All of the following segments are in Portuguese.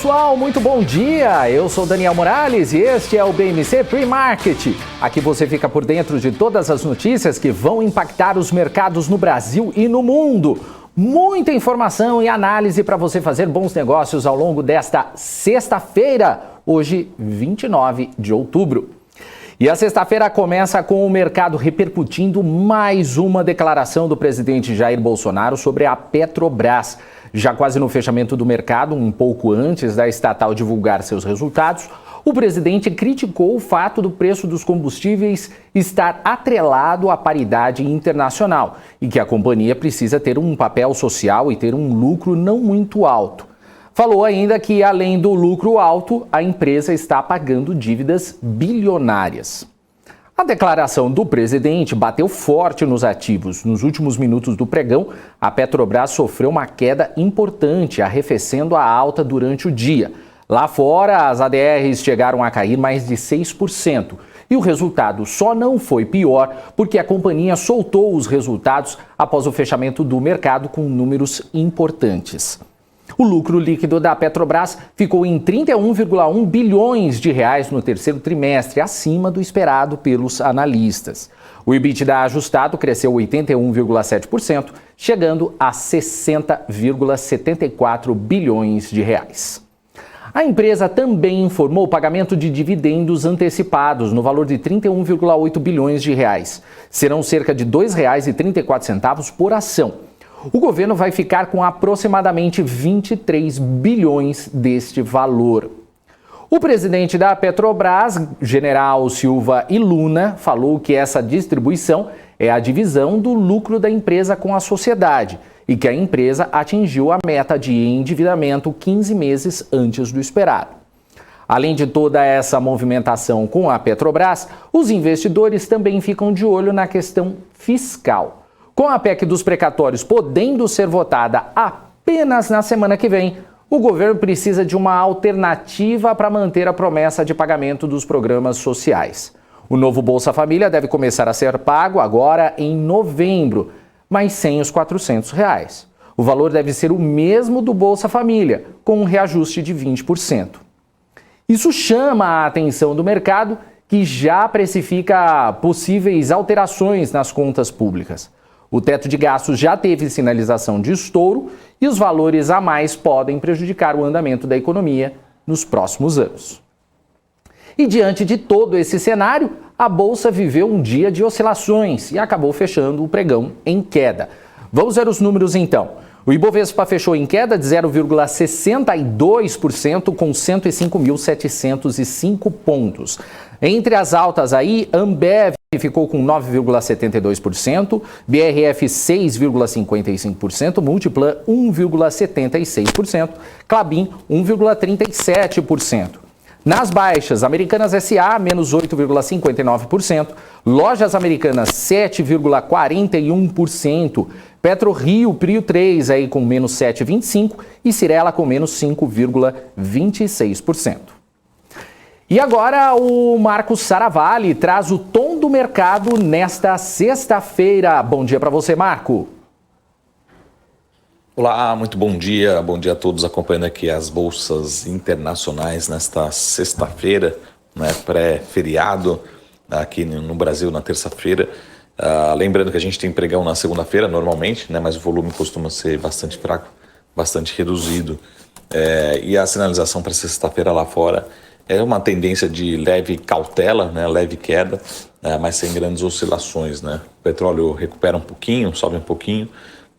pessoal, muito bom dia! Eu sou Daniel Morales e este é o BMC Pre-Market. Aqui você fica por dentro de todas as notícias que vão impactar os mercados no Brasil e no mundo. Muita informação e análise para você fazer bons negócios ao longo desta sexta-feira, hoje 29 de outubro. E a sexta-feira começa com o mercado repercutindo mais uma declaração do presidente Jair Bolsonaro sobre a Petrobras. Já quase no fechamento do mercado, um pouco antes da estatal divulgar seus resultados, o presidente criticou o fato do preço dos combustíveis estar atrelado à paridade internacional e que a companhia precisa ter um papel social e ter um lucro não muito alto. Falou ainda que, além do lucro alto, a empresa está pagando dívidas bilionárias. A declaração do presidente bateu forte nos ativos. Nos últimos minutos do pregão, a Petrobras sofreu uma queda importante, arrefecendo a alta durante o dia. Lá fora, as ADRs chegaram a cair mais de 6%. E o resultado só não foi pior porque a companhia soltou os resultados após o fechamento do mercado com números importantes. O lucro líquido da Petrobras ficou em 31,1 bilhões de reais no terceiro trimestre, acima do esperado pelos analistas. O EBITDA ajustado cresceu 81,7%, chegando a 60,74 bilhões de reais. A empresa também informou o pagamento de dividendos antecipados no valor de 31,8 bilhões de reais. Serão cerca de R$ 2,34 por ação. O governo vai ficar com aproximadamente 23 bilhões deste valor. O presidente da Petrobras, General Silva e Luna, falou que essa distribuição é a divisão do lucro da empresa com a sociedade e que a empresa atingiu a meta de endividamento 15 meses antes do esperado. Além de toda essa movimentação com a Petrobras, os investidores também ficam de olho na questão fiscal. Com a PEC dos precatórios podendo ser votada apenas na semana que vem, o governo precisa de uma alternativa para manter a promessa de pagamento dos programas sociais. O novo Bolsa Família deve começar a ser pago agora em novembro, mas sem os R$ 400. O valor deve ser o mesmo do Bolsa Família, com um reajuste de 20%. Isso chama a atenção do mercado, que já precifica possíveis alterações nas contas públicas. O teto de gastos já teve sinalização de estouro e os valores a mais podem prejudicar o andamento da economia nos próximos anos. E diante de todo esse cenário, a Bolsa viveu um dia de oscilações e acabou fechando o pregão em queda. Vamos ver os números então. O Ibovespa fechou em queda de 0,62% com 105.705 pontos. Entre as altas aí, Ambev ficou com 9,72%, BRF 6,55%, Multiplan 1,76%, Klabin 1,37%. Nas baixas, Americanas SA, menos 8,59%, Lojas Americanas 7,41%, PetroRio, Prio 3 aí com menos 7,25% e Cyrela com menos 5,26%. E agora o Marcos Saravalli traz o tom do mercado nesta sexta-feira. Bom dia para você, Marco. Olá, muito bom a todos acompanhando aqui as bolsas internacionais nesta sexta-feira, né, pré-feriado aqui no Brasil na terça-feira. Lembrando que a gente tem pregão na segunda-feira normalmente, né, mas o volume costuma ser bastante fraco, bastante reduzido. E a sinalização para sexta-feira lá fora é uma tendência de leve cautela, né, leve queda, mas sem grandes oscilações, né? O petróleo recupera um pouquinho, sobe um pouquinho,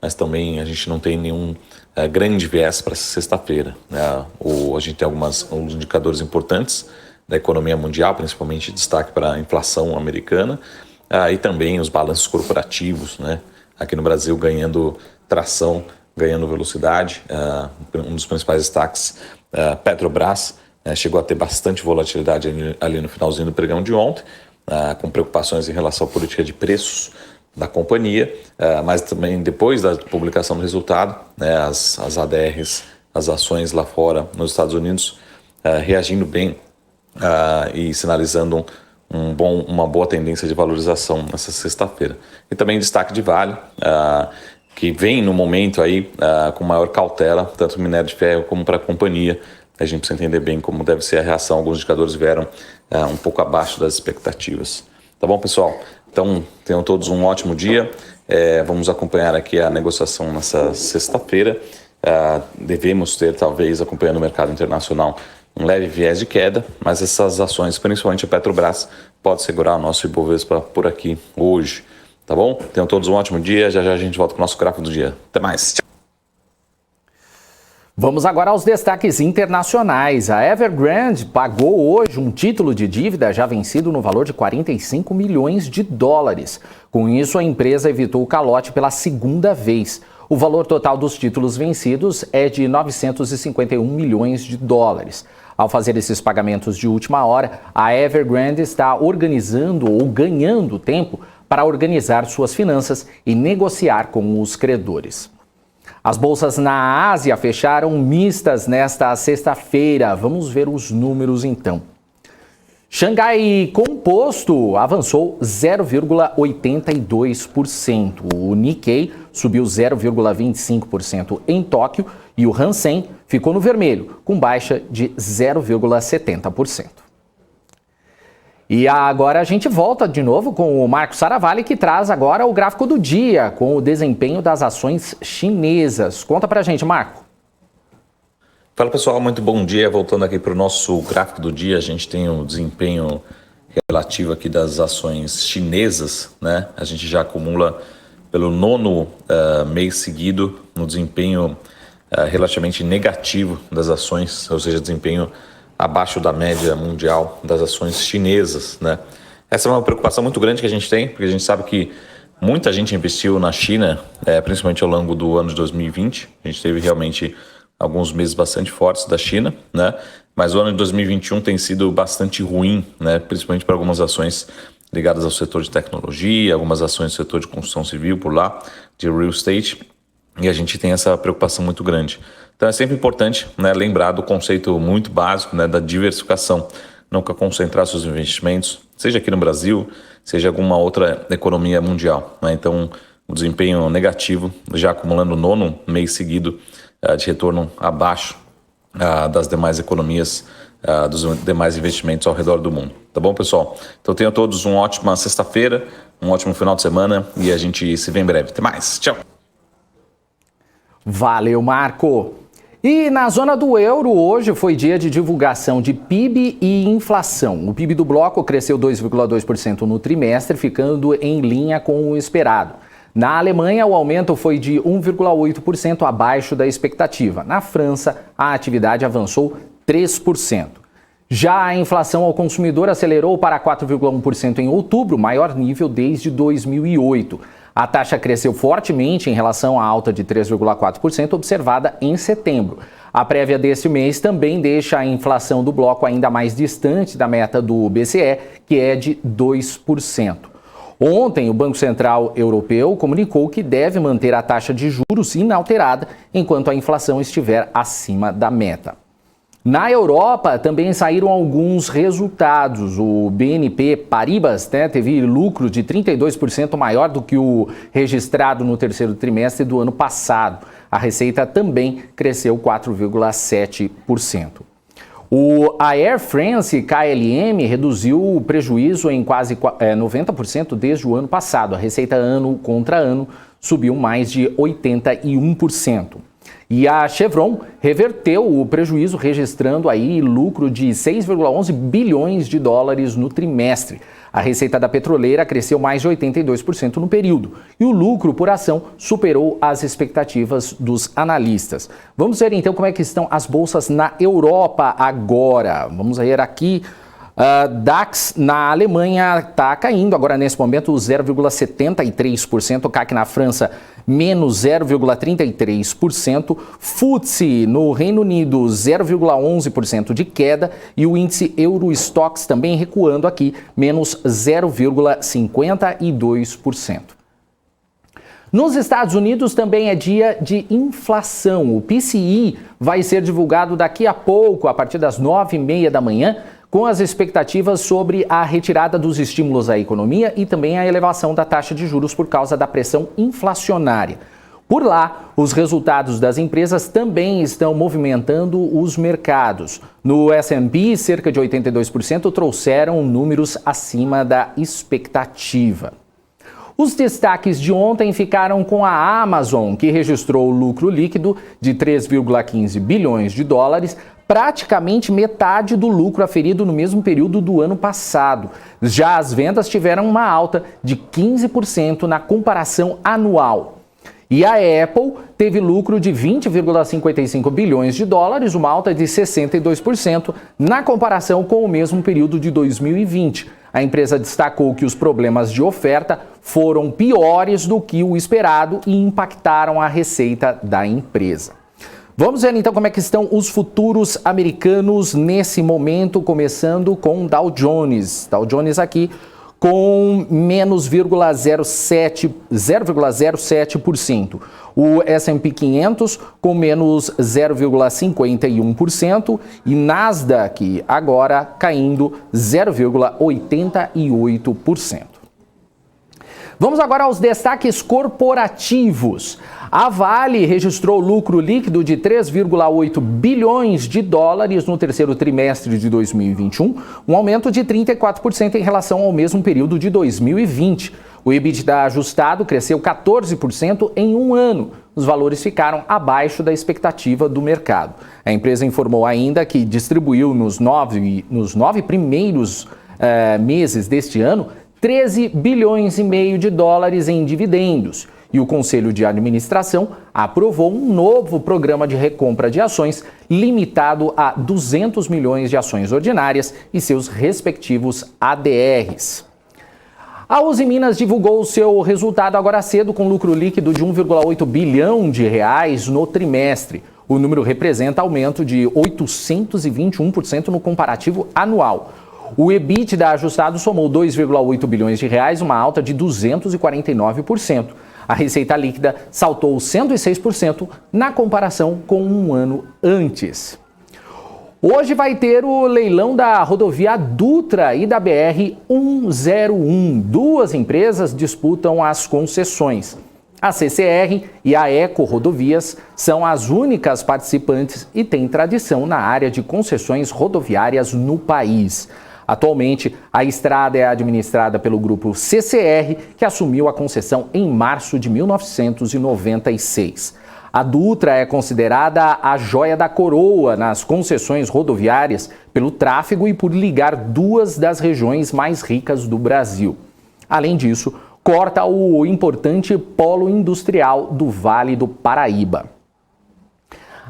mas também a gente não tem nenhum grande viés para sexta-feira, né? A gente tem alguns indicadores importantes da economia mundial, principalmente destaque para a inflação americana, e também os balanços corporativos, né? Aqui no Brasil ganhando tração, ganhando velocidade. Um dos principais destaques, Petrobras, chegou a ter bastante volatilidade ali no finalzinho do pregão de ontem, com preocupações em relação à política de preços da companhia, mas também depois da publicação do resultado, né, as ADRs, as ações lá fora nos Estados Unidos, reagindo bem e sinalizando uma boa tendência de valorização nessa sexta-feira. E também destaque de Vale, que vem no momento aí com maior cautela, tanto minério de ferro como para a companhia, A gente precisa entender bem como deve ser a reação. Alguns indicadores vieram um pouco abaixo das expectativas. Tá bom, pessoal? Então, tenham todos um ótimo dia. Vamos acompanhar aqui a negociação nessa sexta-feira. Devemos ter, talvez, acompanhando o mercado internacional, um leve viés de queda, mas essas ações, principalmente a Petrobras, pode segurar o nosso Ibovespa por aqui hoje. Tá bom? Tenham todos um ótimo dia. Já já a gente volta com o nosso gráfico do dia. Até mais. Tchau. Vamos agora aos destaques internacionais. A Evergrande pagou hoje um título de dívida já vencido no valor de 45 milhões de dólares. Com isso, a empresa evitou o calote pela segunda vez. O valor total dos títulos vencidos é de 951 milhões de dólares. Ao fazer esses pagamentos de última hora, a Evergrande está organizando ou ganhando tempo para organizar suas finanças e negociar com os credores. As bolsas na Ásia fecharam mistas nesta sexta-feira. Vamos ver os números então. Xangai Composto avançou 0,82%. O Nikkei subiu 0,25% em Tóquio e o Hansen ficou no vermelho, com baixa de 0,70%. E agora a gente volta de novo com o Marco Saravalli, que traz agora o gráfico do dia, com o desempenho das ações chinesas. Conta pra gente, Marco. Fala, pessoal, muito bom dia. Voltando aqui para o nosso gráfico do dia, a gente tem o desempenho relativo aqui das ações chinesas, né? A gente já acumula pelo nono mês seguido no desempenho relativamente negativo das ações, ou seja, desempenho abaixo da média mundial das ações chinesas, né? Essa é uma preocupação muito grande que a gente tem, porque a gente sabe que muita gente investiu na China, principalmente ao longo do ano de 2020. A gente teve realmente alguns meses bastante fortes da China, né? Mas o ano de 2021 tem sido bastante ruim, né? Principalmente para algumas ações ligadas ao setor de tecnologia, algumas ações do setor de construção civil por lá, de real estate, e a gente tem essa preocupação muito grande. Então é sempre importante, né, lembrar do conceito muito básico, né, da diversificação, nunca concentrar seus investimentos, seja aqui no Brasil, seja alguma outra economia mundial, né? Então o desempenho negativo, já acumulando o nono mês seguido de retorno abaixo das demais economias, dos demais investimentos ao redor do mundo. Tá bom, pessoal? Então tenham todos uma ótima sexta-feira, um ótimo final de semana e a gente se vê em breve. Até mais. Tchau. Valeu, Marco. E na zona do euro, hoje foi dia de divulgação de PIB e inflação. O PIB do bloco cresceu 2,2% no trimestre, ficando em linha com o esperado. Na Alemanha, o aumento foi de 1,8% abaixo da expectativa. Na França, a atividade avançou 3%. Já a inflação ao consumidor acelerou para 4,1% em outubro, maior nível desde 2008. A taxa cresceu fortemente em relação à alta de 3,4% observada em setembro. A prévia deste mês também deixa a inflação do bloco ainda mais distante da meta do BCE, que é de 2%. Ontem, o Banco Central Europeu comunicou que deve manter a taxa de juros inalterada enquanto a inflação estiver acima da meta. Na Europa, também saíram alguns resultados. O BNP Paribas teve lucro de 32% maior do que o registrado no terceiro trimestre do ano passado. A receita também cresceu 4,7%. A Air France KLM reduziu o prejuízo em quase 90% desde o ano passado. A receita ano contra ano subiu mais de 81%. E a Chevron reverteu o prejuízo, registrando aí lucro de 6,11 bilhões de dólares no trimestre. A receita da petroleira cresceu mais de 82% no período e o lucro por ação superou as expectativas dos analistas. Vamos ver então como é que estão as bolsas na Europa agora. Vamos ver aqui. DAX na Alemanha está caindo agora nesse momento 0,73%, CAC na França menos 0,33%, FTSE no Reino Unido 0,11% de queda e o índice Eurostoxx também recuando aqui menos 0,52%. Nos Estados Unidos também é dia de inflação. O PCE vai ser divulgado daqui a pouco, a partir das 9h30 da manhã, com as expectativas sobre a retirada dos estímulos à economia e também a elevação da taxa de juros por causa da pressão inflacionária. Por lá, os resultados das empresas também estão movimentando os mercados. No S&P, cerca de 82% trouxeram números acima da expectativa. Os destaques de ontem ficaram com a Amazon, que registrou lucro líquido de 3,15 bilhões de dólares, praticamente metade do lucro aferido no mesmo período do ano passado. Já as vendas tiveram uma alta de 15% na comparação anual. E a Apple teve lucro de 20,55 bilhões de dólares, uma alta de 62% na comparação com o mesmo período de 2020. A empresa destacou que os problemas de oferta foram piores do que o esperado e impactaram a receita da empresa. Vamos ver então como é que estão os futuros americanos nesse momento, começando com Dow Jones. Dow Jones aqui com menos 0,07%. O S&P 500 com menos 0,51% e Nasdaq agora caindo 0,88%. Vamos agora aos destaques corporativos. A Vale registrou lucro líquido de 3,8 bilhões de dólares no terceiro trimestre de 2021, um aumento de 34% em relação ao mesmo período de 2020. O EBITDA ajustado cresceu 14% em um ano. Os valores ficaram abaixo da expectativa do mercado. A empresa informou ainda que distribuiu nos nove primeiros meses deste ano 13 bilhões e meio de dólares em dividendos. E o Conselho de Administração aprovou um novo programa de recompra de ações limitado a 200 milhões de ações ordinárias e seus respectivos ADRs. A Uzi Minas divulgou o seu resultado agora cedo com lucro líquido de 1,8 bilhão de reais no trimestre. O número representa aumento de 821% no comparativo anual. O EBITDA ajustado somou 2,8 bilhões de reais, uma alta de 249%. A receita líquida saltou 106% na comparação com um ano antes. Hoje vai ter o leilão da rodovia Dutra e da BR-101. Duas empresas disputam as concessões. A CCR e a Eco Rodovias são as únicas participantes e têm tradição na área de concessões rodoviárias no país. Atualmente, a estrada é administrada pelo grupo CCR, que assumiu a concessão em março de 1996. A Dutra é considerada a joia da coroa nas concessões rodoviárias pelo tráfego e por ligar duas das regiões mais ricas do Brasil. Além disso, corta o importante polo industrial do Vale do Paraíba.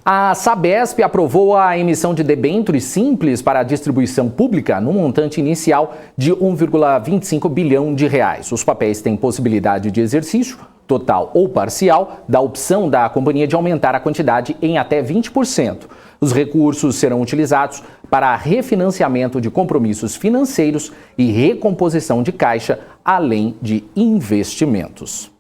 A Sabesp aprovou a emissão de debêntures simples para a distribuição pública no montante inicial de 1,25 bilhão de reais. Os papéis têm possibilidade de exercício, total ou parcial, da opção da companhia de aumentar a quantidade em até 20%. Os recursos serão utilizados para refinanciamento de compromissos financeiros e recomposição de caixa, além de investimentos.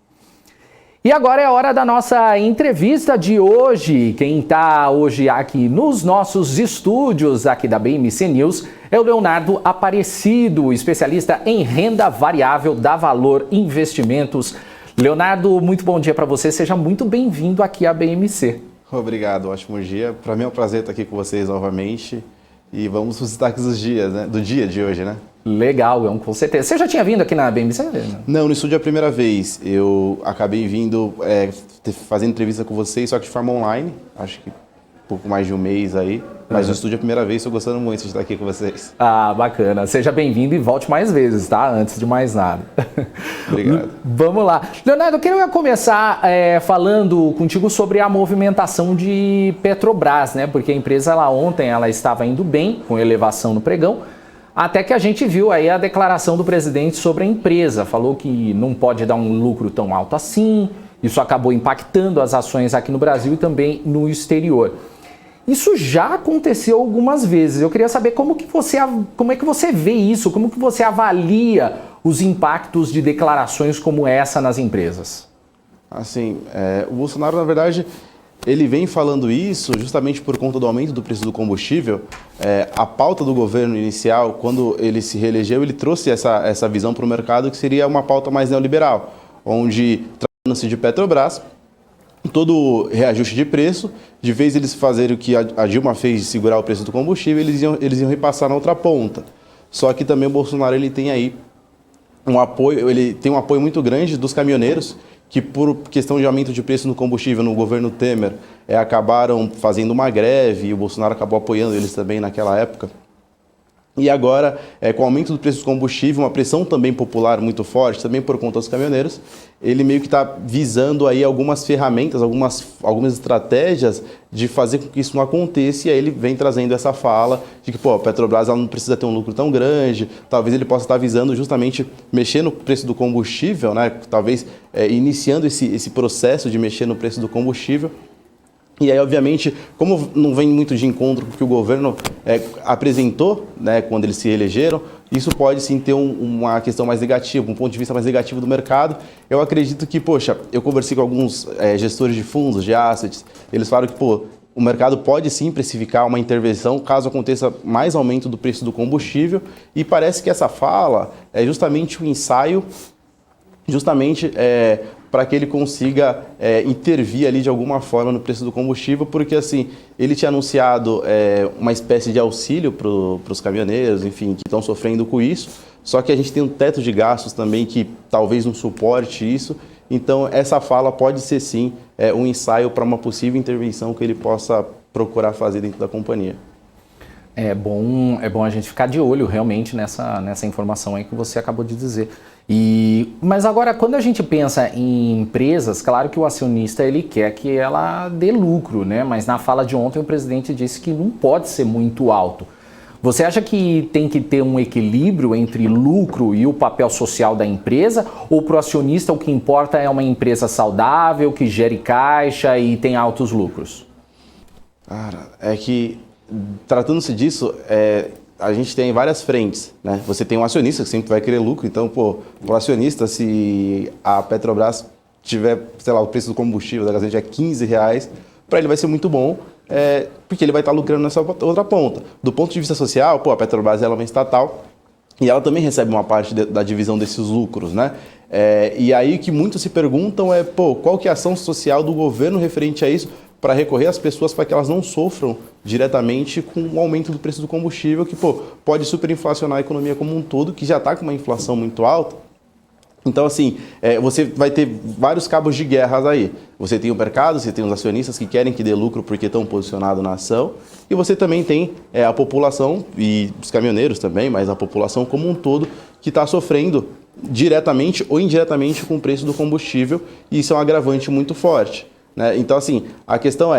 E agora é a hora da nossa entrevista de hoje. Quem está hoje aqui nos nossos estúdios aqui da BMC News é o Leonardo Aparecido, especialista em renda variável da Valor Investimentos. Leonardo, muito bom dia para você. Seja muito bem-vindo aqui à BMC. Obrigado, ótimo dia. Para mim é um prazer estar aqui com vocês novamente. E vamos para os destaques dos dias, né? Do dia de hoje, né? Legal, com certeza. Você já tinha vindo aqui na BMC? Não, no estúdio é a primeira vez. Eu acabei vindo fazendo entrevista com vocês, só que de forma online. Acho que pouco mais de um mês aí. Mas no estúdio é a primeira vez, estou gostando muito de estar aqui com vocês. Ah, bacana. Seja bem-vindo e volte mais vezes, tá? Antes de mais nada. Obrigado. Vamos lá. Leonardo, eu queria começar falando contigo sobre a movimentação de Petrobras, né? Porque a empresa ontem ela estava indo bem, com elevação no pregão, até que a gente viu aí a declaração do presidente sobre a empresa. Falou que não pode dar um lucro tão alto assim. Isso acabou impactando as ações aqui no Brasil e também no exterior. Isso já aconteceu algumas vezes. Eu queria saber como é que você vê isso, como que você avalia os impactos de declarações como essa nas empresas? Assim, o Bolsonaro, na verdade, ele vem falando isso justamente por conta do aumento do preço do combustível. A pauta do governo inicial, quando ele se reelegeu, ele trouxe essa visão para o mercado que seria uma pauta mais neoliberal, onde, tratando-se de Petrobras, todo reajuste de preço, de vez eles fazerem o que a Dilma fez de segurar o preço do combustível, eles iam repassar na outra ponta. Só que também o Bolsonaro ele tem aí ele tem um apoio muito grande dos caminhoneiros, que por questão de aumento de preço no combustível no governo Temer, acabaram fazendo uma greve e o Bolsonaro acabou apoiando eles também naquela época. E agora, com o aumento do preço do combustível, uma pressão também popular muito forte, também por conta dos caminhoneiros, ele meio que está visando aí algumas ferramentas, algumas estratégias de fazer com que isso não aconteça, e aí ele vem trazendo essa fala de que, a Petrobras ela não precisa ter um lucro tão grande, talvez ele possa estar visando justamente mexer no preço do combustível, né? Talvez iniciando esse processo de mexer no preço do combustível. E aí, obviamente, como não vem muito de encontro com o que o governo apresentou, né, quando eles se elegeram, isso pode sim ter uma questão mais negativa, um ponto de vista mais negativo do mercado. Eu acredito que, eu conversei com alguns gestores de fundos, de assets, eles falaram que, o mercado pode sim precificar uma intervenção caso aconteça mais aumento do preço do combustível, e parece que essa fala é justamente um ensaio, para que ele consiga intervir ali de alguma forma no preço do combustível, porque assim, ele tinha anunciado uma espécie de auxílio para os caminhoneiros, enfim, que estão sofrendo com isso, só que a gente tem um teto de gastos também que talvez não suporte isso, então essa fala pode ser sim um ensaio para uma possível intervenção que ele possa procurar fazer dentro da companhia. É bom a gente ficar de olho realmente nessa informação aí que você acabou de dizer. Mas agora, quando a gente pensa em empresas, claro que o acionista ele quer que ela dê lucro, né? Mas na fala de ontem o presidente disse que não pode ser muito alto. Você acha que tem que ter um equilíbrio entre lucro e o papel social da empresa? Ou para o acionista o que importa é uma empresa saudável, que gere caixa e tem altos lucros? Cara, é que tratando-se disso, a gente tem várias frentes, né? Você tem um acionista que sempre vai querer lucro, então, o acionista, se a Petrobras tiver, o preço do combustível da gasolina é R$15, para ele vai ser muito bom, porque ele vai estar lucrando nessa outra ponta. Do ponto de vista social, a Petrobras ela é uma estatal e ela também recebe uma parte da divisão desses lucros, né? E aí que muitos se perguntam qual que é a ação social do governo referente a isso, para recorrer às pessoas para que elas não sofram diretamente com o aumento do preço do combustível, que pode superinflacionar a economia como um todo, que já está com uma inflação muito alta. Então, assim, você vai ter vários cabos de guerra aí. Você tem o mercado, você tem os acionistas que querem que dê lucro porque estão posicionados na ação, e você também tem a população, e os caminhoneiros também, mas a população como um todo, que está sofrendo diretamente ou indiretamente com o preço do combustível, e isso é um agravante muito forte. Né? Então, assim, a questão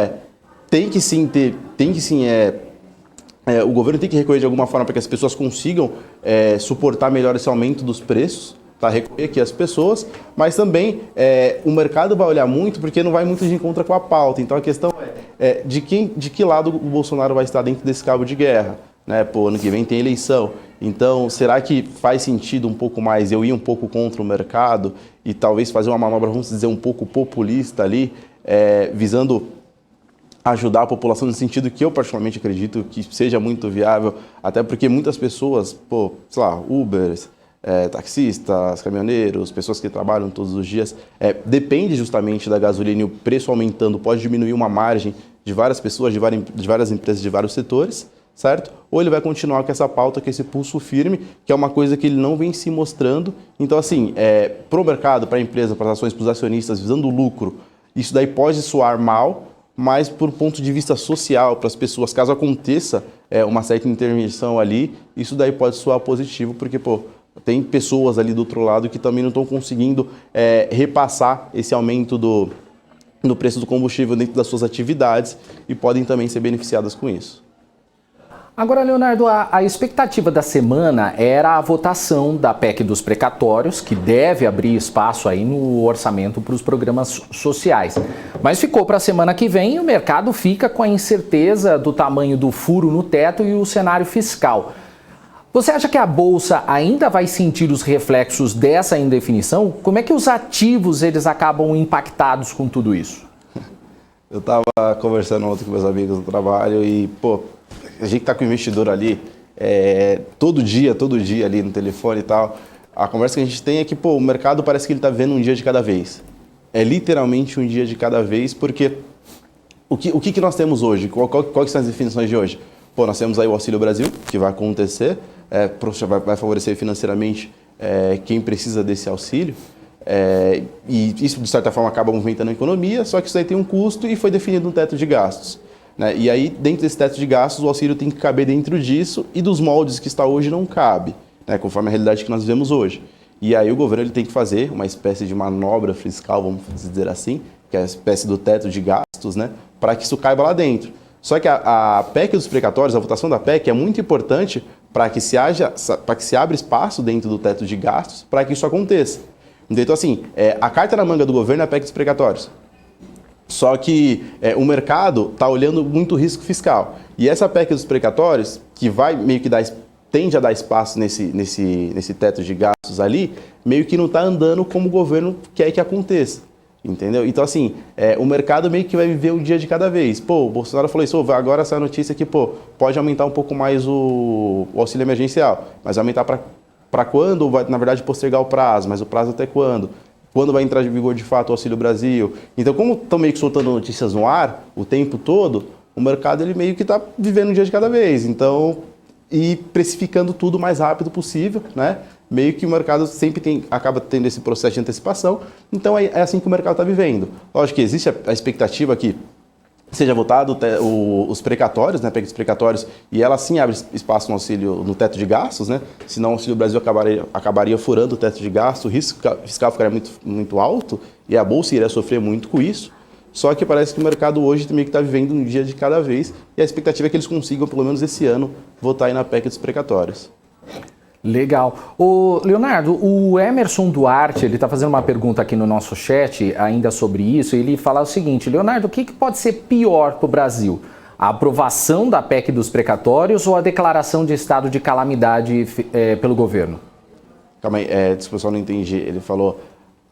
o governo tem que recorrer de alguma forma para que as pessoas consigam suportar melhor esse aumento dos preços, tá? Recorrer aqui as pessoas, mas também o mercado vai olhar muito porque não vai muito de encontro com a pauta. Então, a questão de que lado o Bolsonaro vai estar dentro desse cabo de guerra. Né? Ano que vem tem eleição. Então, será que faz sentido um pouco mais eu ir um pouco contra o mercado e talvez fazer uma manobra, vamos dizer, um pouco populista ali, visando ajudar a população no sentido que eu particularmente acredito que seja muito viável, até porque muitas pessoas, Ubers, taxistas, caminhoneiros, pessoas que trabalham todos os dias, depende justamente da gasolina e o preço aumentando pode diminuir uma margem de várias pessoas, de várias empresas, de vários setores, certo? Ou ele vai continuar com essa pauta, com esse pulso firme, que é uma coisa que ele não vem se mostrando. Então, assim, para o mercado, para a empresa, para as ações, para os acionistas, visando o lucro, isso daí pode soar mal, mas por ponto de vista social, para as pessoas, caso aconteça uma certa intervenção ali, isso daí pode soar positivo, porque, tem pessoas ali do outro lado que também não estão conseguindo repassar esse aumento do preço do combustível dentro das suas atividades e podem também ser beneficiadas com isso. Agora, Leonardo, a expectativa da semana era a votação da PEC dos precatórios, que deve abrir espaço aí no orçamento para os programas sociais. Mas ficou para a semana que vem e o mercado fica com a incerteza do tamanho do furo no teto e o cenário fiscal. Você acha que a Bolsa ainda vai sentir os reflexos dessa indefinição? Como é que os ativos eles acabam impactados com tudo isso? Eu estava conversando ontem com meus amigos do trabalho e, a gente está com o investidor ali todo dia ali no telefone e tal. A conversa que a gente tem é que, o mercado parece que ele está vivendo um dia de cada vez. é literalmente um dia de cada vez, porque o que nós temos hoje? Quais são as definições de hoje? Pô, nós temos aí o Auxílio Brasil, que vai acontecer, vai favorecer financeiramente quem precisa desse auxílio, e isso, de certa forma, acaba movimentando a economia, só que isso aí tem um custo e foi definido um teto de gastos. Né? E aí, dentro desse teto de gastos, o auxílio tem que caber dentro disso e dos moldes que está hoje não cabe, né? Conforme a realidade que nós vivemos hoje. E aí o governo ele tem que fazer uma espécie de manobra fiscal, vamos dizer assim, que é a espécie do teto de gastos, né? Para que isso caiba lá dentro. Só que a PEC dos precatórios, a votação da PEC é muito importante para que se abra espaço dentro do teto de gastos para que isso aconteça. Então, assim, a carta na manga do governo é a PEC dos precatórios. Só que o mercado está olhando muito risco fiscal. E essa PEC dos precatórios, que vai meio que tende a dar espaço nesse teto de gastos ali, meio que não está andando como o governo quer que aconteça. Entendeu? Então, assim, o mercado meio que vai viver um dia de cada vez. Pô, o Bolsonaro falou isso, agora essa notícia que, pô, pode aumentar um pouco mais o auxílio emergencial, mas vai aumentar para quando? Vai, na verdade, postergar o prazo, mas o prazo até quando? Quando vai entrar em vigor de fato o Auxílio Brasil? Então, como estão meio que soltando notícias no ar o tempo todo, o mercado ele meio que está vivendo um dia de cada vez. Então, e precificando tudo o mais rápido possível, né? Meio que o mercado sempre acaba tendo esse processo de antecipação. Então, é assim que o mercado está vivendo. Lógico que existe a expectativa que seja votado os precatórios, né, PEC dos precatórios, e ela sim abre espaço no auxílio, no teto de gastos, né? Senão o Auxílio Brasil acabaria furando o teto de gasto, o risco fiscal ficaria muito, muito alto e a Bolsa iria sofrer muito com isso. Só que parece que o mercado hoje também está vivendo um dia de cada vez e a expectativa é que eles consigam, pelo menos esse ano, votar aí na PEC dos precatórios. Legal. Leonardo, o Emerson Duarte, ele está fazendo uma pergunta aqui no nosso chat ainda sobre isso, e ele fala o seguinte: Leonardo, o que pode ser pior para o Brasil? A aprovação da PEC dos precatórios ou a declaração de estado de calamidade pelo governo? Calma aí, desculpa, eu só não entendi. Ele falou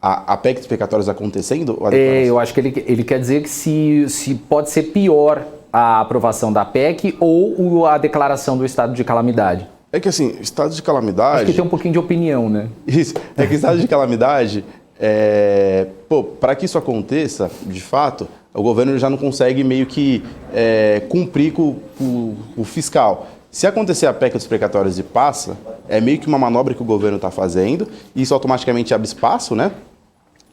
a PEC dos precatórios acontecendo? Ou eu acho que ele quer dizer que se pode ser pior a aprovação da PEC ou a declaração do estado de calamidade. É que assim, estado de calamidade... Acho que tem um pouquinho de opinião, né? Isso, é que estado de calamidade, para que isso aconteça, de fato, o governo já não consegue meio que cumprir com o fiscal. Se acontecer a PEC dos precatórios e passa, é meio que uma manobra que o governo está fazendo, e isso automaticamente abre espaço, né?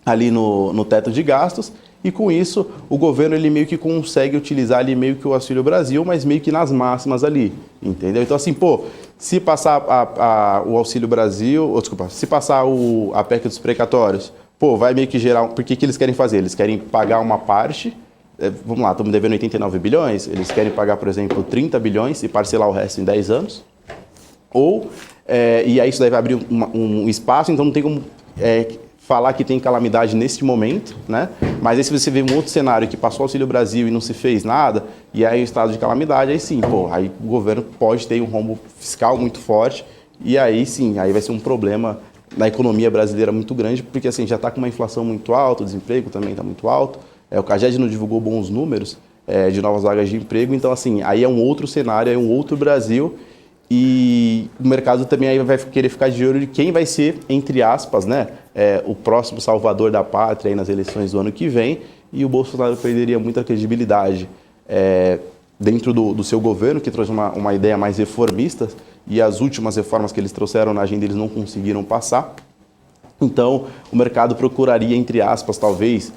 Ali no teto de gastos, e com isso o governo ele meio que consegue utilizar ali meio que o Auxílio Brasil, mas meio que nas máximas ali, entendeu? Então assim, pô, se passar o Auxílio Brasil, se passar a PEC dos precatórios, pô, vai meio que gerar, porque que eles querem fazer? Eles querem pagar uma parte, vamos lá, estamos devendo 89 bilhões, eles querem pagar, por exemplo, 30 bilhões e parcelar o resto em 10 anos, e aí isso daí vai abrir um espaço, então não tem como falar que tem calamidade neste momento, né? Mas aí se você vê um outro cenário que passou o Auxílio Brasil e não se fez nada, e aí o estado de calamidade, aí sim, pô, aí o governo pode ter um rombo fiscal muito forte, e aí sim, aí vai ser um problema na economia brasileira muito grande, porque assim, já está com uma inflação muito alta, o desemprego também está muito alto, o CAGED não divulgou bons números de novas vagas de emprego, então assim, aí é um outro cenário, é um outro Brasil, e o mercado também aí vai querer ficar de olho de quem vai ser, entre aspas, né, o próximo salvador da pátria aí nas eleições do ano que vem, e o Bolsonaro perderia muita credibilidade dentro do seu governo, que trouxe uma ideia mais reformista, e as últimas reformas que eles trouxeram na agenda eles não conseguiram passar. Então, o mercado procuraria, entre aspas, talvez,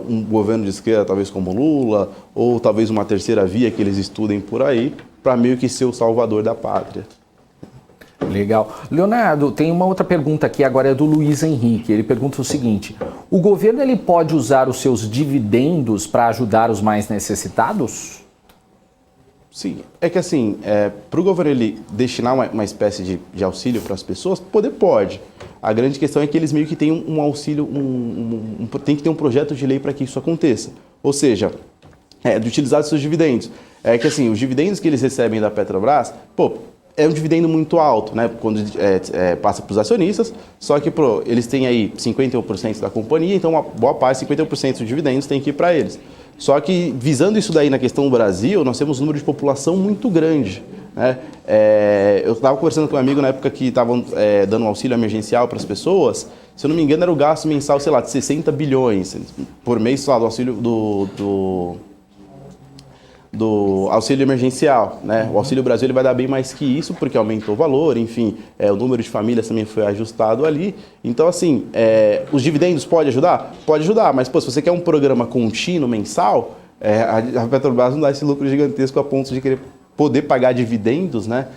um governo de esquerda, talvez como Lula, ou talvez uma terceira via que eles estudem por aí, para meio que ser o salvador da pátria. Legal. Leonardo, tem uma outra pergunta aqui, agora é do Luiz Henrique. Ele pergunta o seguinte: o governo ele pode usar os seus dividendos para ajudar os mais necessitados? Sim, é que assim, para o governo ele destinar uma espécie de auxílio para as pessoas, pode. A grande questão é que eles meio que têm um auxílio, tem que ter um projeto de lei para que isso aconteça. Ou seja, de utilizar os seus dividendos. É que assim, os dividendos que eles recebem da Petrobras, é um dividendo muito alto, né? Quando passa para os acionistas, só que eles têm aí 51% da companhia, então uma boa parte, 51% dos dividendos tem que ir para eles. Só que, visando isso daí na questão do Brasil, nós temos um número de população muito grande, né? Eu estava conversando com um amigo na época que estavam dando um auxílio emergencial para as pessoas. Se eu não me engano, era o gasto mensal, sei lá, de 60 bilhões por mês, sei lá, do auxílio do auxílio emergencial, né? O Auxílio Brasil ele vai dar bem mais que isso, porque aumentou o valor, enfim, o número de famílias também foi ajustado ali. Então, assim, os dividendos pode ajudar? Pode ajudar, mas, pô, se você quer um programa contínuo, mensal, a Petrobras não dá esse lucro gigantesco a ponto de querer poder pagar dividendos, né?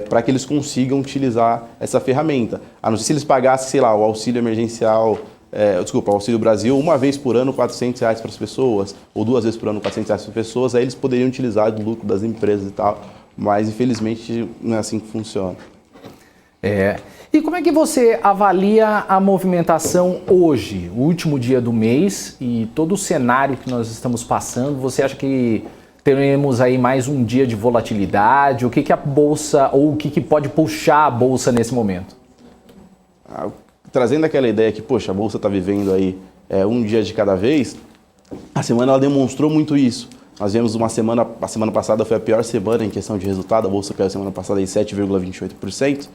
Para que eles consigam utilizar essa ferramenta. A não ser se eles pagassem, sei lá, o auxílio emergencial, o Auxílio Brasil, uma vez por ano, R$400 para as pessoas, ou 2 vezes por ano, R$400 para as pessoas, aí eles poderiam utilizar do lucro das empresas e tal, mas infelizmente não é assim que funciona. E como é que você avalia a movimentação hoje, o último dia do mês e todo o cenário que nós estamos passando? Você acha que teremos aí mais um dia de volatilidade? O que a Bolsa, ou o que pode puxar a Bolsa nesse momento? Trazendo aquela ideia que, poxa, a Bolsa está vivendo aí um dia de cada vez, a semana ela demonstrou muito isso. Nós vimos a semana passada foi a pior semana em questão de resultado, a Bolsa caiu semana passada em 7,28%.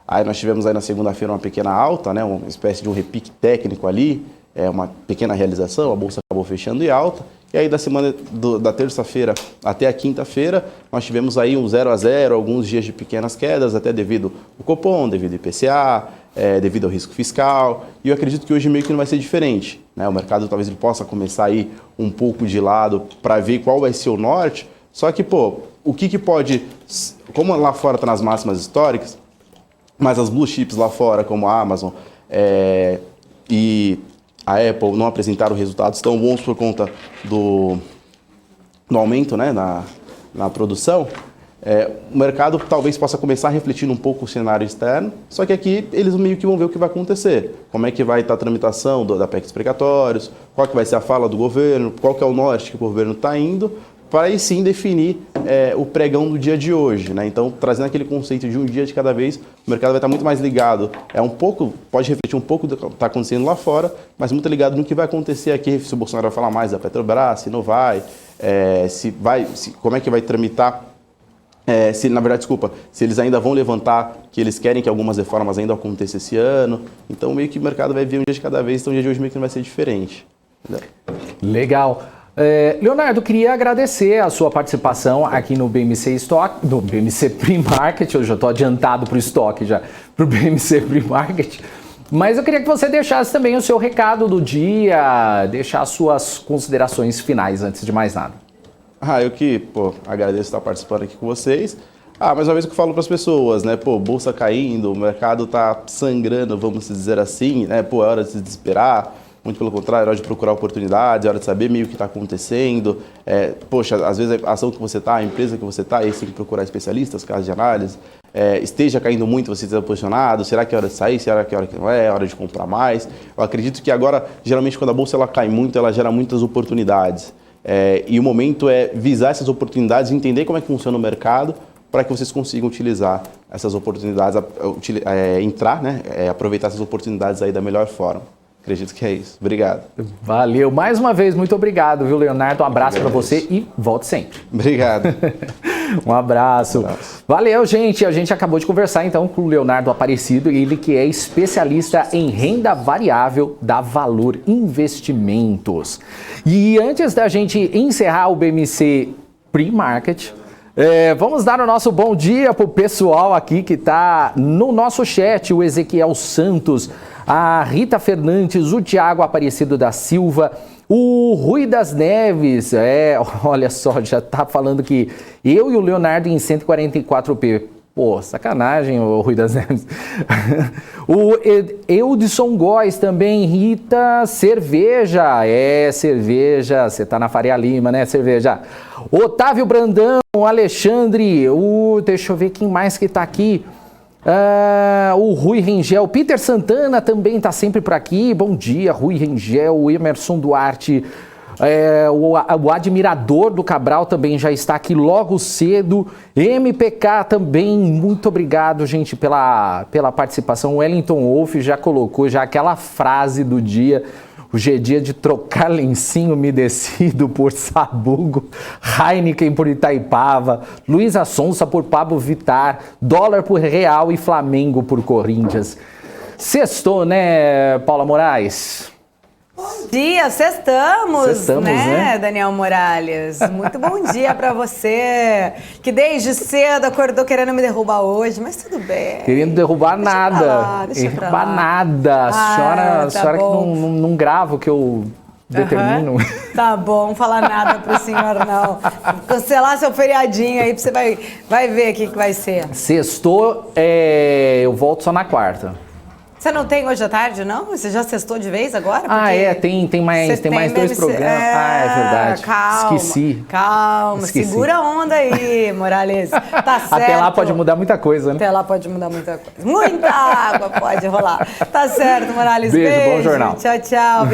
Aí nós tivemos aí na segunda-feira uma pequena alta, né, uma espécie de um repique técnico ali, uma pequena realização, a Bolsa acabou fechando em alta. E aí da semana da terça-feira até a quinta-feira, nós tivemos aí um 0 a 0, alguns dias de pequenas quedas, até devido ao Copom, devido ao IPCA, devido ao risco fiscal. E eu acredito que hoje meio que não vai ser diferente, né? O mercado talvez ele possa começar aí um pouco de lado para ver qual vai ser o norte. Só que, pô, o que pode... Como lá fora está nas máximas históricas, mas as blue chips lá fora, como a Amazon e a Apple, não apresentaram resultados tão bons por conta do aumento, né, na produção, o mercado talvez possa começar refletindo um pouco o cenário externo, só que aqui eles meio que vão ver o que vai acontecer. Como é que vai estar a tramitação da PEC dos precatórios, qual que vai ser a fala do governo, qual que é o norte que o governo está indo, para aí sim definir o pregão do dia de hoje, né? Então, trazendo aquele conceito de um dia de cada vez, o mercado vai estar muito mais ligado. Pode refletir um pouco do que está acontecendo lá fora, mas muito ligado no que vai acontecer aqui, se o Bolsonaro vai falar mais da Petrobras, se não vai, como é que vai tramitar, se eles ainda vão levantar que eles querem que algumas reformas ainda aconteçam esse ano. Então, meio que o mercado vai ver um dia de cada vez, então o dia de hoje meio que não vai ser diferente. Entendeu? Legal. Leonardo, queria agradecer a sua participação aqui no BMC Stock, no BMC Pre-Market. Eu já estou adiantado para o estoque, já para o BMC Pre-Market. Mas eu queria que você deixasse também o seu recado do dia, deixar as suas considerações finais antes de mais nada. Eu agradeço estar participando aqui com vocês. Mais uma vez que eu falo para as pessoas, né? Bolsa caindo, o mercado está sangrando, vamos dizer assim, né? É hora de se desesperar. Muito pelo contrário, é hora de procurar oportunidades, é hora de saber meio o que está acontecendo. Às vezes a ação que você está, a empresa que você está, aí você tem que procurar especialistas, casos de análise. Esteja caindo muito, você esteja posicionado, será que é hora de sair, será que é hora que não é hora de comprar mais? Eu acredito que agora, geralmente quando a bolsa ela cai muito, ela gera muitas oportunidades. E o momento é visar essas oportunidades, entender como é que funciona o mercado, para que vocês consigam utilizar essas oportunidades, entrar, né? Aproveitar essas oportunidades aí da melhor forma. Acredito que é isso. Obrigado. Valeu. Mais uma vez, muito obrigado, viu, Leonardo? Um abraço para você e volte sempre. Obrigado. Um abraço. Valeu, gente. A gente acabou de conversar, então, com o Leonardo Aparecido, ele que é especialista em renda variável da Valor Investimentos. E antes da gente encerrar o BMC Pre-Market, vamos dar o nosso bom dia para o pessoal aqui que está no nosso chat, o Ezequiel Santos, a Rita Fernandes, o Tiago Aparecido da Silva, o Rui das Neves, olha só, já tá falando que eu e o Leonardo em 144p. Pô, sacanagem, o Rui das Neves. O Eudson Góes também, Rita, cerveja. Cerveja, você tá na Faria Lima, né, cerveja. Otávio Brandão, Alexandre, deixa eu ver quem mais que tá aqui. O Rui Rengel, Peter Santana também está sempre por aqui. Bom dia, Rui Rengel, Emerson Duarte, o admirador do Cabral também já está aqui logo cedo. MPK também, muito obrigado, gente, pela participação. O Wellington Wolff já colocou já aquela frase do dia. Hoje é dia de trocar lencinho umedecido por Sabugo, Heineken por Itaipava, Luísa Sonza por Pablo Vittar, dólar por real e Flamengo por Corinthians. Sextou, né, Paula Moraes? Bom dia, sextamos, né, Daniel Morales? Muito bom dia pra você, que desde cedo acordou querendo me derrubar hoje, mas tudo bem. Querendo derrubar nada. Derrubar nada. A senhora que não grava o que eu determino. Tá bom, não falar nada pro senhor, não. Cancelar seu feriadinho aí, você vai ver o que vai ser. Sextou, eu volto só na quarta. Você não tem hoje à tarde, não? Você já sextou de vez agora? Tem mais dois programas. É verdade. Calma, Esqueci. Calma, segura a onda aí, Morales. Tá certo. Até lá pode mudar muita coisa, né? Até lá pode mudar muita coisa. Muita água pode rolar. Tá certo, Morales. Beijo, bom jornal. Tchau, tchau.